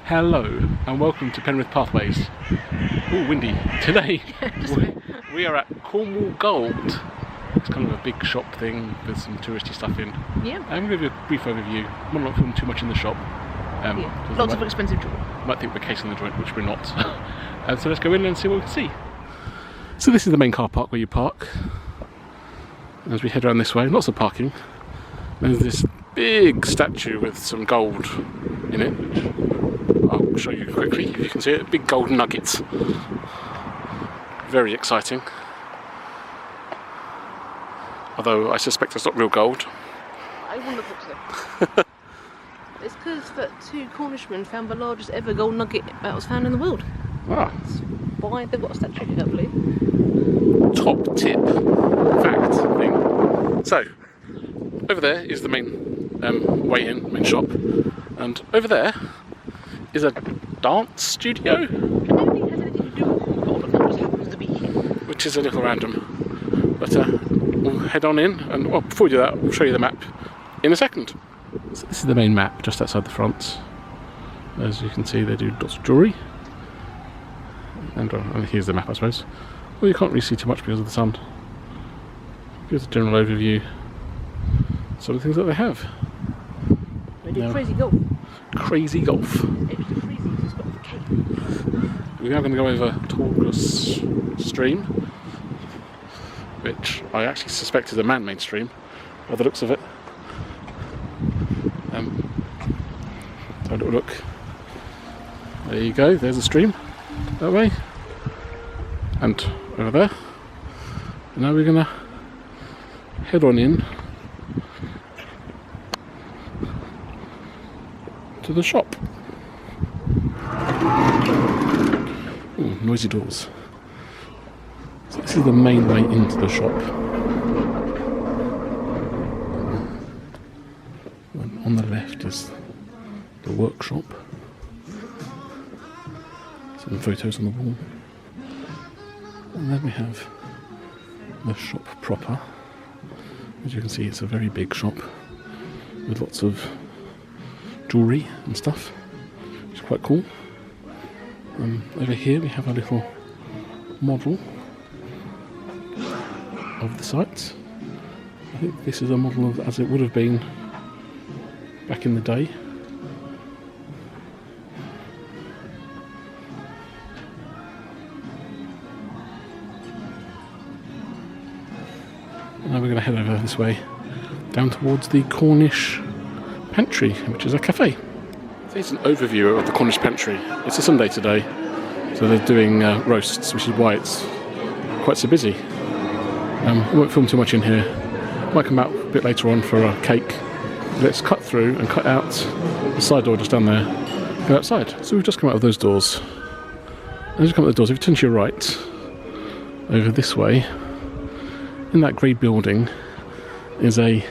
Hello and welcome to Penwithpathways. Oh, windy. Today we are at Cornwall Gold. It's kind of a big shop thing with some touristy stuff in. Yeah. I'm going to give you a brief overview. I might not film too much in the shop. Lots of expensive jewelry. Might think we're casing the joint, which we're not. So let's go in and see what we can see. So this is the main car park where you park. As we head around this way, lots of parking. There's this big statue with some gold in it. I'll show you quickly if you can see it. Big gold nuggets. Very exciting. Although I suspect it's not real gold. I wouldn't have thought so. It's because that two Cornishmen found the largest ever gold nugget that was found in the world. Ah. That's why they've got a statue, I believe. Top tip fact thing. So, over there is the main way in, main shop. And over there is a dance studio. I don't think it has anything to do with gold, it just happens to be here. Which is a little random. But we'll head on in, and well, before we do that, we'll show you the map in a second. So this is the main map just outside the front. As you can see, they do lots of jewellery. And here's the map, I suppose. Well, you can't really see too much because of the sun. Here's a general overview. Some of the things that they have. They do crazy golf. Crazy golf. Extra crazy, it's got the cake. We are going to go over Torgus stream, which I actually suspect is a man-made stream, by the looks of it. Have a little look. There you go, there's a stream, that way. And over there. And now we're going to head on in to the shop. Ooh, noisy doors. So this is the main way into the shop. And on the left is the workshop. Some photos on the wall. And then we have the shop proper. As you can see, it's a very big shop with lots of jewellery and stuff, which is quite cool. Over here we have a little model of the site. I think this is a model of as it would have been back in the day. And now we're going to head over this way down towards the Cornish Pantry, which is a cafe. Here's an overview of the Cornish Pantry. It's a Sunday today, so they're doing roasts, which is why it's quite so busy. I won't film too much in here. Might come out a bit later on for a cake. Let's cut through and cut out the side door just down there. Go outside. So we've just come out of those doors. And as you come out of the doors, if you turn to your right, over this way, in that grey building, is a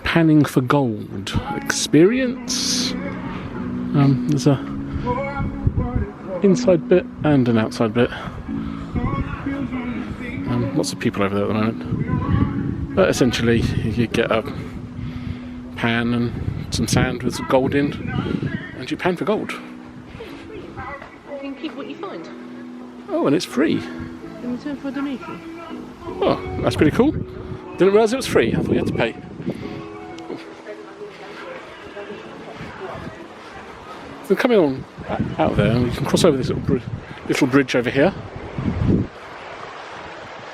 panning for gold experience. There's a inside bit and an outside bit. Lots of people over there at the moment. But essentially, you get a pan and some sand with some gold in, and you pan for gold. You can keep what you find. Oh, and it's free. In return for a donation. Oh, that's pretty cool. Didn't realise it was free. I thought you had to pay. So coming on out there, and you can cross over this little bridge over here.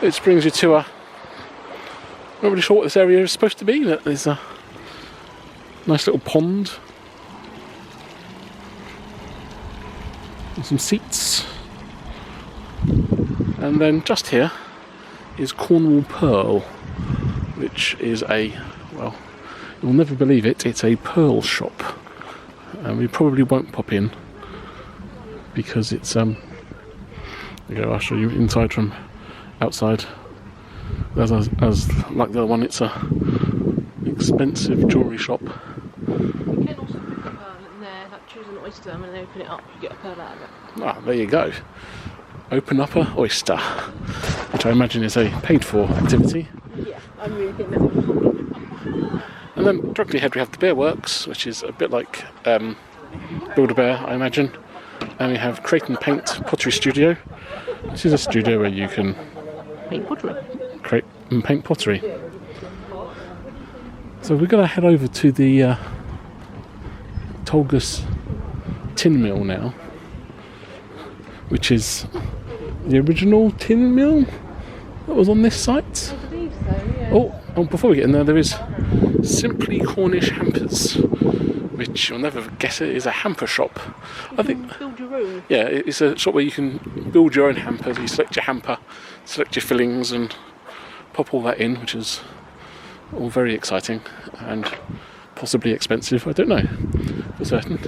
It brings you to a... I'm not really sure what this area is supposed to be. There's a nice little pond. And some seats. And then just here is Cornwall Pearl, which is a, well, you'll never believe it, it's a pearl shop. And we probably won't pop in because it's there you go, I'll show you inside from outside. As like the other one, it's a expensive jewellery shop. You can also pick a pearl in there, like choose an oyster, and when they open it up, you get a pearl out of it. Ah, there you go. Open up a oyster, which I imagine is a paid for activity. Yeah, I really think that would be cool. And then directly ahead we have the Beer Works, which is a bit like a Build-A-Bear, I imagine. And we have Crate and Paint Pottery Studio. This is a studio where you can Paint pottery. create and paint pottery. So we're going to head over to the Tolgus tin mill now, which is the original tin mill that was on this site. I believe so, yeah. Oh, before we get in there is Simply Cornish Hampers, which you'll never guess it is a hamper shop. I think. Build your own. Yeah, it's a shop where you can build your own hampers. You select your hamper, select your fillings, and pop all that in, which is all very exciting and possibly expensive. I don't know for certain.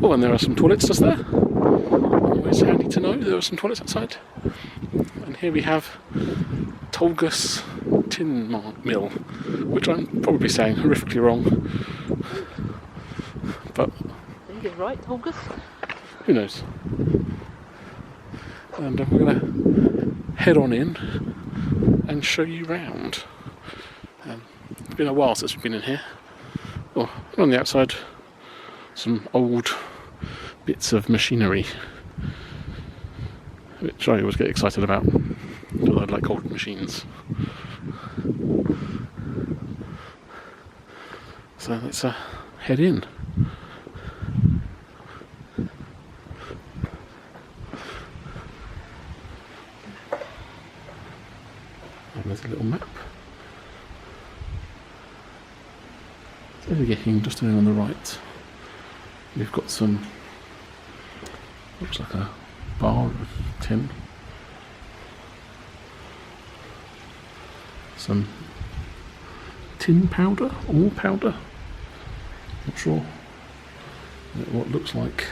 Oh, and there are some toilets just there. Always handy to know there are some toilets outside. And here we have Tolgus Tin Mill, which I'm probably saying horrifically wrong. But I think you're right, Tolgus. who knows? And we're going to head on in and show you round. It's been a while since we've been in here. Oh, on the outside, some old bits of machinery, which I always get excited about, because I like old machines. So let's head in. And there's a little map. So we're getting just in on the right. We've got some, looks like a bar of tin. Some tin powder, ore powder. Not sure what it looks like.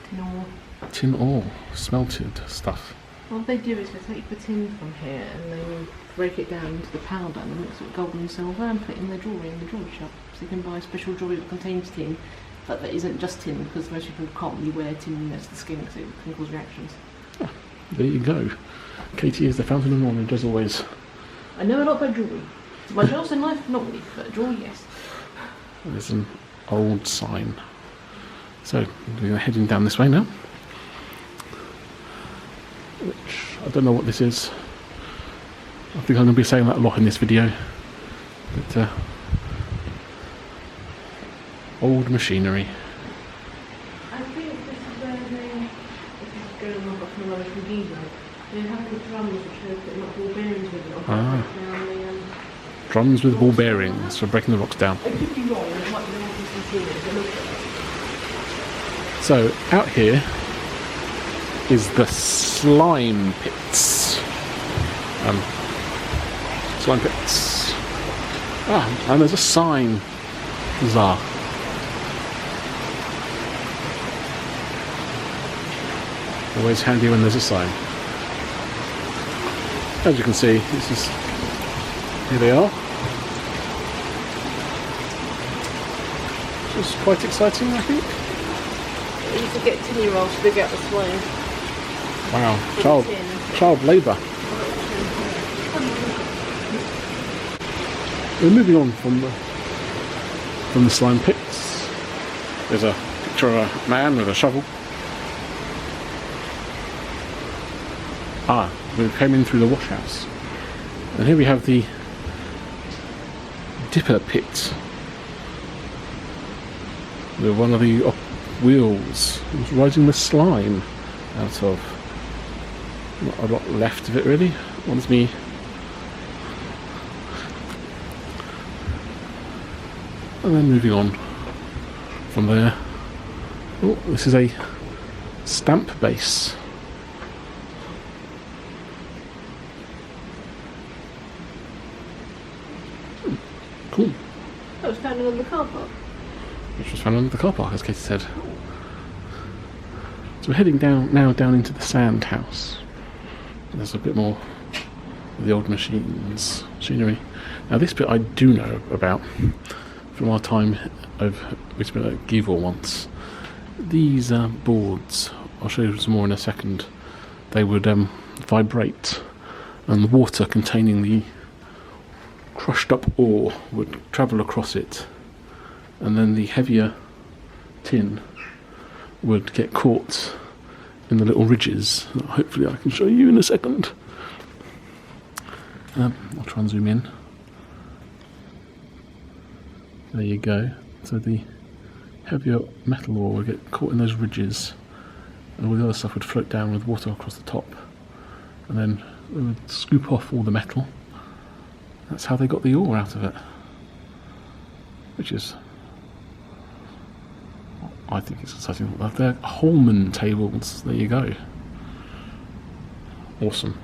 Tin ore. Tin ore, smelted stuff. What they do is they take the tin from here and they will break it down into the powder and mix it with gold and silver and put it in their jewellery in the jewellery shop. So you can buy special jewellery that contains tin, but that isn't just tin, because most people can't really wear tin next to the skin because it can cause reactions. Ah, there you go. Katie is the fountain of knowledge as always. I know a lot about jewellery. My job's in life, not really, but jewellery, yes. There's an old sign. So we're heading down this way now. Which I don't know what this is. I think I'm going to be saying that a lot in this video. But old machinery. I think this is where this is going on from rubbish from diesel. They have the drums which are putting up ball bearings with it. Drums with ball bearings for breaking the rocks down. I could be wrong, it might be the one from So out here is the slime pits. Slime pits. Ah, and there's a sign. Bizarre. Always handy when there's a sign. As you can see, this is, here they are. Which is quite exciting, I think. You used to get tinny rolls to dig out the slime. Wow, child labour. We're moving on from the slime pits. There's a picture of a man with a shovel. Ah, we came in through the wash house. And here we have the dipper pit. With one of the wheels rising the slime out of. Not a lot left of it really. One's me. And then moving on from there. Oh, this is a stamp base. Cool. That was found in the car park. Which was found under the car park, as Katie said. So we're heading down into the sand house. There's a bit more of the old machinery. Now this bit I do know about from our time we've been at Givor once. These boards, I'll show you some more in a second, they would vibrate, and the water containing the crushed up ore would travel across it, and then the heavier tin would get caught in the little ridges. Hopefully I can show you in a second. I'll try and zoom in. There you go. So the heavier metal ore would get caught in those ridges, and all the other stuff would float down with water across the top, and then they would scoop off all the metal. That's how they got the ore out of it, which is, I think it's exciting. They're Holman tables. There you go. Awesome.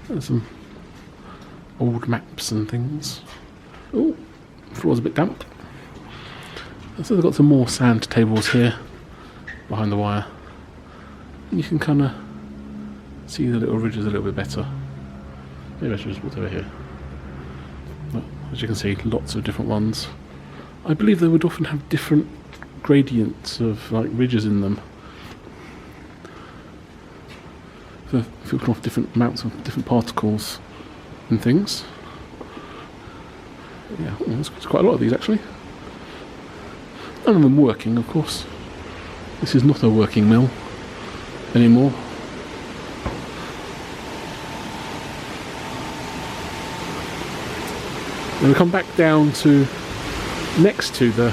There's some old maps and things. Oh, floor's a bit damp. So they've got some more sand tables here behind the wire. And you can kind of see the little ridges a little bit better. Maybe I should just put over here. But as you can see, lots of different ones. I believe they would often have different gradients of like ridges in them. For filtering off different amounts of different particles and things. Yeah, there's quite a lot of these actually. None of them working, of course. This is not a working mill anymore. Then we come back down to next to the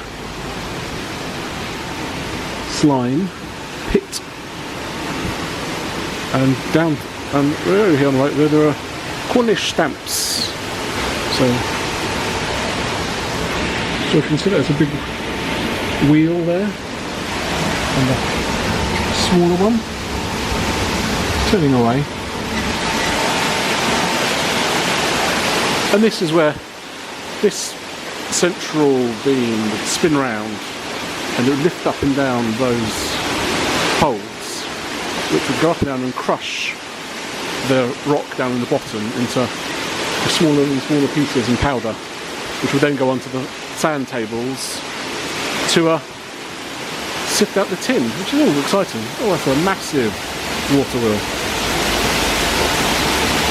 slime pit, and down and over here on the right there are Cornish stamps. So you can see there's a big wheel there, and a smaller one turning away. And this is where this central beam would spin round, and it would lift up and down those poles, which would go up and down and crush the rock down in the bottom into smaller and smaller pieces and powder, which would then go onto the sand tables to sift out the tin, which is all exciting. Oh, that's a massive water wheel.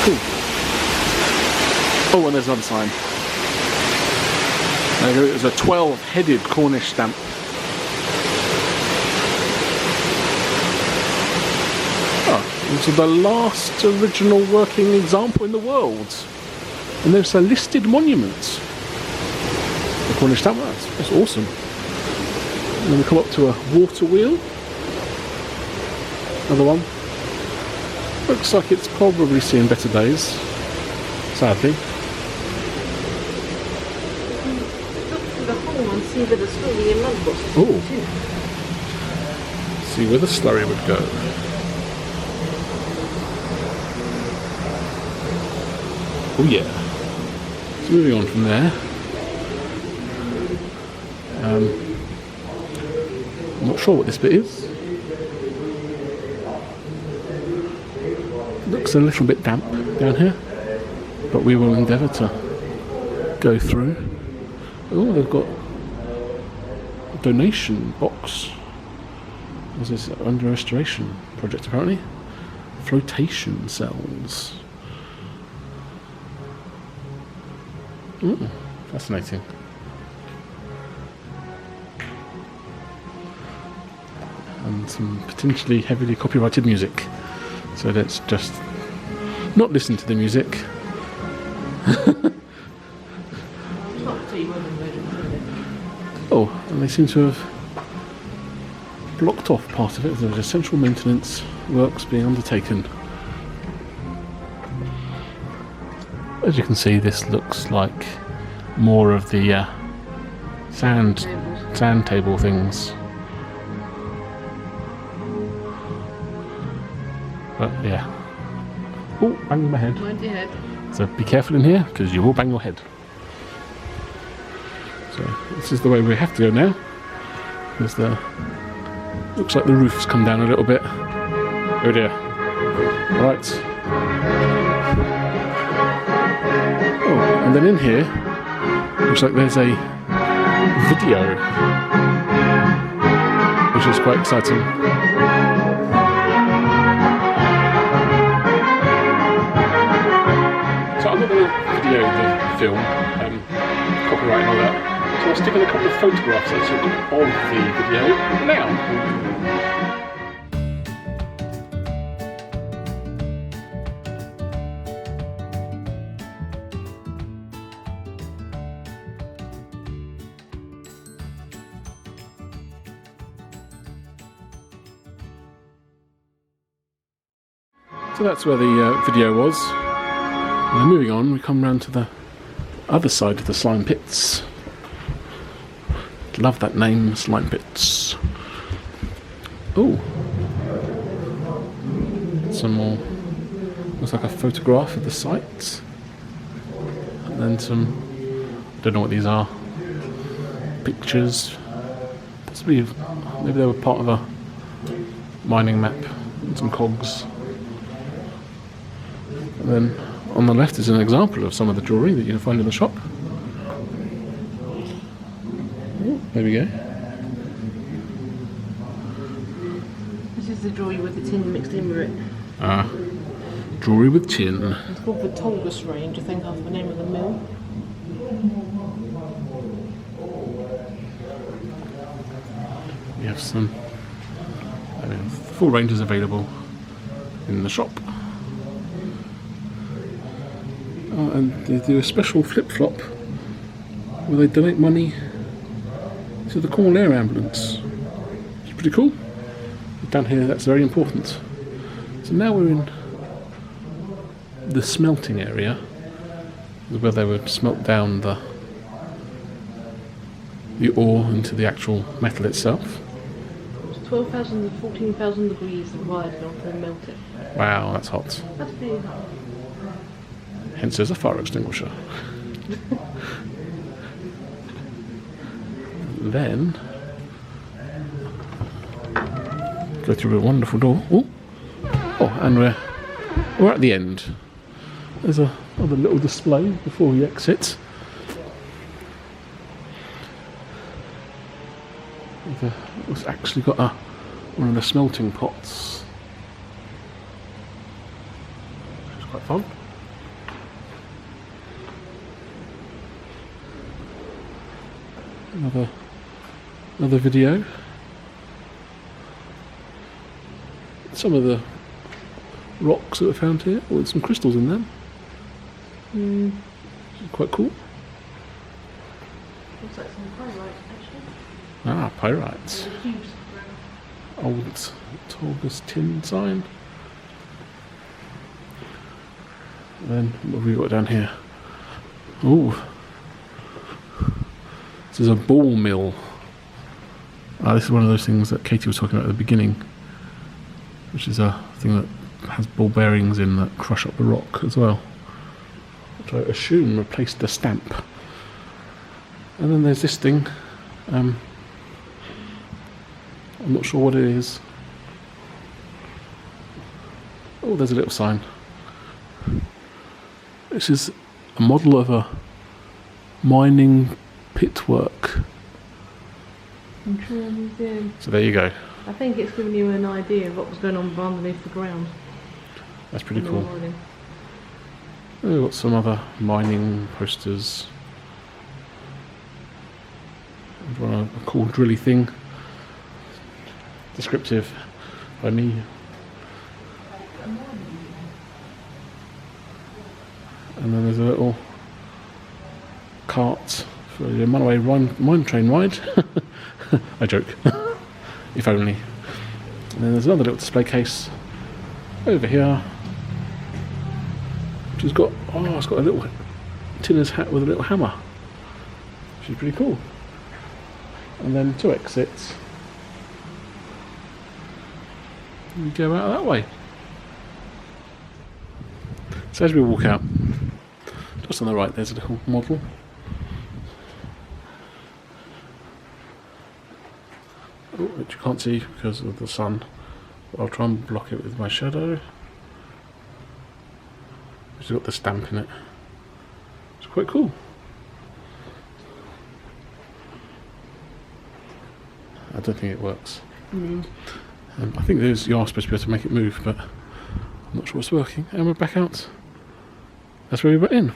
Cool. Oh, and there's another sign. There you go. It was a 12-headed Cornish stamp. Oh, it's the last original working example in the world. And there's a listed monument. The Cornish stamp, that's awesome. And then we come up to a water wheel. Another one. Looks like it's probably seen better days, sadly. See where the slurry and mud was. Oh. See where the slurry would go. Oh yeah. So moving on from there. I'm not sure what this bit is. Looks a little bit damp down here, but we will endeavour to go through. Oh, they've got donation box. This is under restoration project apparently. Flotation cells. Fascinating. And some potentially heavily copyrighted music. So let's just not listen to the music. Oh, and they seem to have blocked off part of it. There's essential maintenance works being undertaken. As you can see, this looks like more of the sand table things. But yeah. Oh, banging my head. Mind your head. So be careful in here, because you will bang your head. So this is the way we have to go now. There's the... looks like the roof's come down a little bit. Oh dear. Right. Oh, and then in here, looks like there's a video, which is quite exciting. So I'm not going to video the film, copyright and all that. So I'll stick in a couple of photographs I took of the video now. So that's where the video was. Now moving on, we come round to the other side of the slime pits. Love that name, slime pits. Oh, some more. Looks like a photograph of the site, and then some. Don't know what these are. Pictures. Possibly, maybe they were part of a mining map and some cogs. And then on the left is an example of some of the jewellery that you can find in the shop. Oh, there we go. This is the jewellery with the tin mixed in with it. Ah, jewellery with tin. It's called the Tolgus range, I think, after the name of the mill. We have some. The full range is available in the shop. And they do a special flip-flop where they donate money to the Cornwall Air Ambulance. It's pretty cool. Down here, that's very important. So now we're in the smelting area, where they would smelt down the ore into the actual metal itself. It's 12,000 to 14,000 degrees required in order to melt it. Wow, that's hot. That's pretty hot. Hence there's a fire extinguisher. Then go through a wonderful door. Oh, and we're at the end. There's another little display before we exit. It's actually got one of the smelting pots. It's quite fun. Another video. Some of the rocks that were found here, with some crystals in them. Quite cool. Looks like some pyrite, actually. Ah, pyrites. Cubes. Old Torgus tin sign. Then what have we got down here? Ooh. This is a ball mill. This is one of those things that Katie was talking about at the beginning, which is a thing that has ball bearings in that crush up the rock as well, which I assume replaced the stamp. And then there's this thing. I'm not sure what it is. Oh, there's a little sign. This is a model of a mining pit work. I'm sure museum. So there you go. I think it's giving you an idea of what was going on underneath the ground. That's pretty cool. We've got some other mining posters. A cool drilly thing. Descriptive by me. And then there's a little cart for your Runaway mine train ride. I joke. If only. And then there's another little display case over here, which has got it's got a little tinner's hat with a little hammer, which is pretty cool. And then two exits. You go out that way. So as we walk out, just on the right there's a little model. Which you can't see because of the sun. I'll try and block it with my shadow. It's got the stamp in it. It's quite cool. I don't think it works. I think you are supposed to be able to make it move, but I'm not sure it's working. And we're back out. That's where we went in.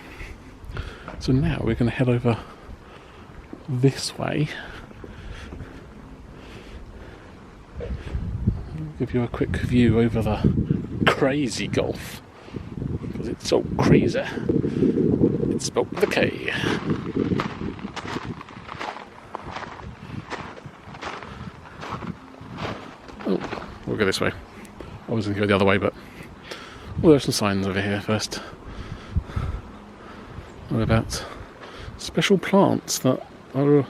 So now we're going to head over this way. I'll give you a quick view over the Crazy Gulf, because it's so crazy. It's spelled with a K. Oh, we'll go this way. I was going to go the other way, but well, there are some signs over here first. What about special plants that are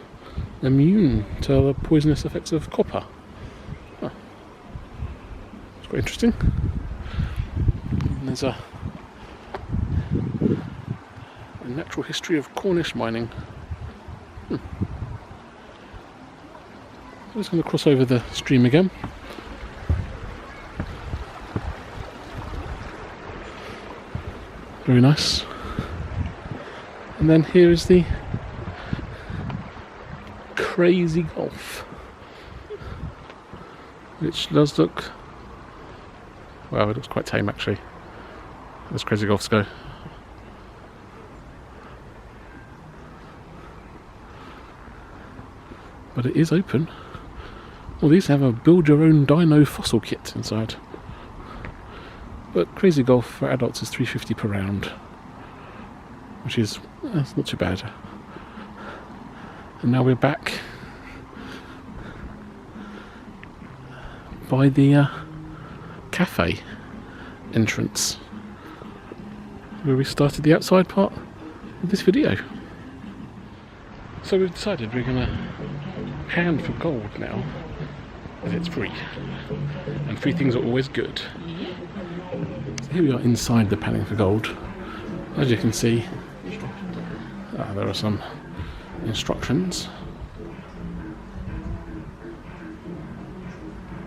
immune to the poisonous effects of copper? Oh, it's quite interesting. And there's a natural history of Cornish mining. I'm just going to cross over the stream again. Very nice. And then here is the Crazy Gulf, which does look, well, it looks quite tame actually, as Crazy Gulfs go. But it is open. Well, these have a build your own dino fossil kit inside. But Crazy Gulf for adults is $3.50 per round, which is that's not too bad. And now we're back by the cafe entrance, where we started the outside part of this video. So we've decided we're going to pan for gold now, as it's free, and free things are always good. So here we are inside the panning for gold. As you can see, there are some instructions,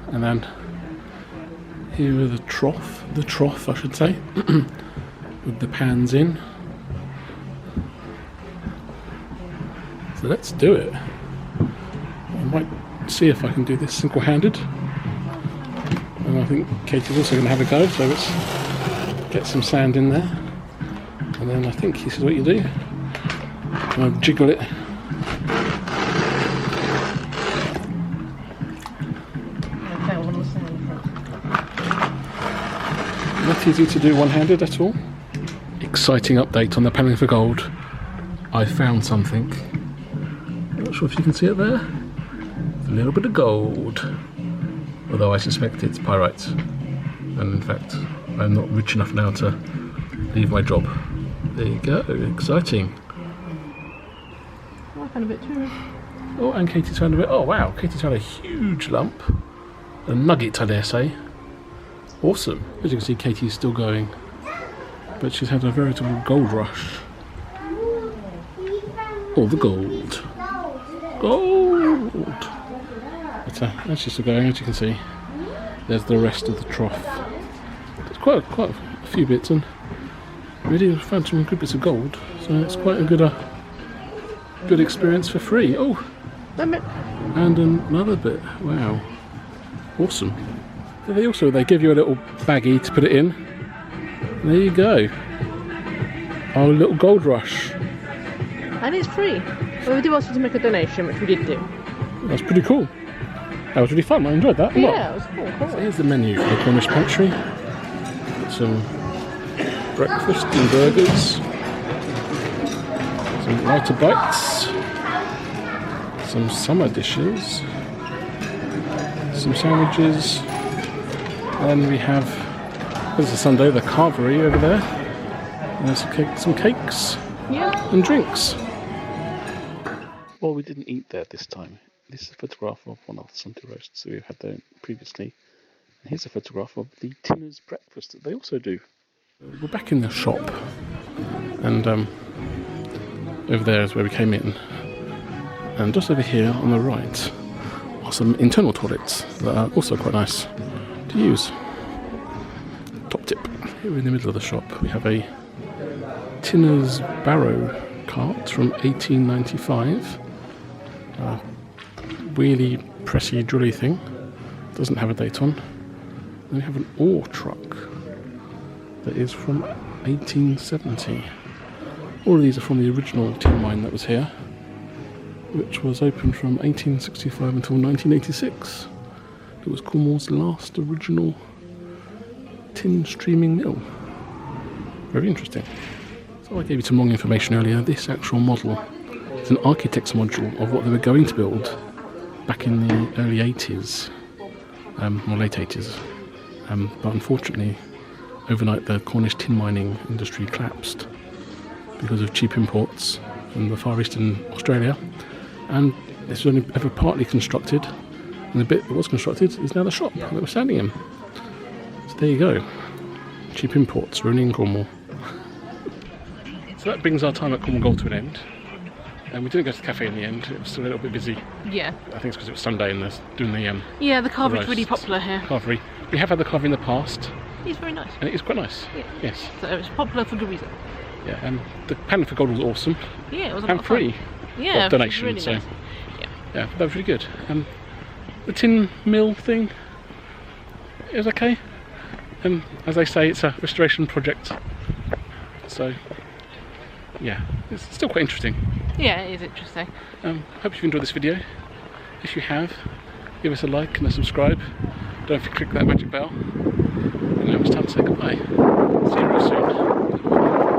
and then here are the trough I should say, with the pans in. So let's do it. I might see if I can do this single-handed, and I think Katie's also going to have a go, so let's get some sand in there, and then I think this is what you do. I'll jiggle it. Not easy to do one-handed at all. Exciting update on the panning for gold. I found something. I'm not sure if you can see it there. A little bit of gold. Although I suspect it's pyrite. And in fact, I'm not rich enough now to leave my job. There you go, exciting. I found a bit too. Oh, and Katie's found a bit. Oh wow, Katie's found a huge lump. A nugget, I dare say. Awesome. As you can see, Katie's still going. But she's had a veritable gold rush. All the gold. Gold! But as she's still going, as you can see, there's the rest of the trough. There's quite a few bits, and really found some good bits of gold. So it's quite a good experience for free. Oh! And another bit. Wow. Awesome. So they give you a little baggie to put it in. There you go. Our little gold rush. And it's free. Well, we do also to make a donation, which we did do. That's pretty cool. That was really fun. I enjoyed that a lot. Yeah, it was cool. So here's the menu for the Cornish pantry. Some breakfast and burgers. Some lighter bites. Some summer dishes. Some sandwiches. And then we have, this is Sunday, the carvery over there. And there's some cakes and drinks. Well, we didn't eat there this time. This is a photograph of one of the Sunday roasts that we've had there previously. And here's a photograph of the Tinner's breakfast that they also do. We're back in the shop, and over there is where we came in. And just over here on the right are some internal toilets that are also quite nice to use. Top tip. Here in the middle of the shop we have a Tinner's barrow cart from 1895. Wheelie, pressy, drilly thing. Doesn't have a date on. Then we have an ore truck that is from 1870. All of these are from the original tin mine that was here. which was open from 1865 until 1986. It was Cornwall's last original tin streaming mill. Very interesting. So I gave you some long information earlier. This actual model is an architect's module of what they were going to build back in the early 80s, or late 80s. But unfortunately, overnight the Cornish tin mining industry collapsed because of cheap imports from the Far Eastern Australia, and this was only ever partly constructed, and the bit that was constructed is now the shop that we're standing in. So there you go, cheap imports ruining Cornwall. So that brings our time at Cornwall Gold to an end, and we didn't go to the cafe in the end. It was still a little bit busy. Yeah. I think it's because it was Sunday and they're doing the yeah, the carvery's really roasts. popular here. Carvery. We have had the carvery in the past, It's very nice. and it is quite nice. Yeah. Yes. So it's popular for good reason. Yeah, and the pan for gold was awesome. Yeah, it was a lot And of fun. free. Yeah, Well, which donation, was really so nice. Yeah. yeah, that was really good. The tin mill thing, it was okay. As they say, it's a restoration project. So yeah, it's still quite interesting. Yeah, it is interesting. Hope you've enjoyed this video. If you have, give us a like and a subscribe. Don't forget to click that magic bell. And now it's time to say goodbye. See you real soon.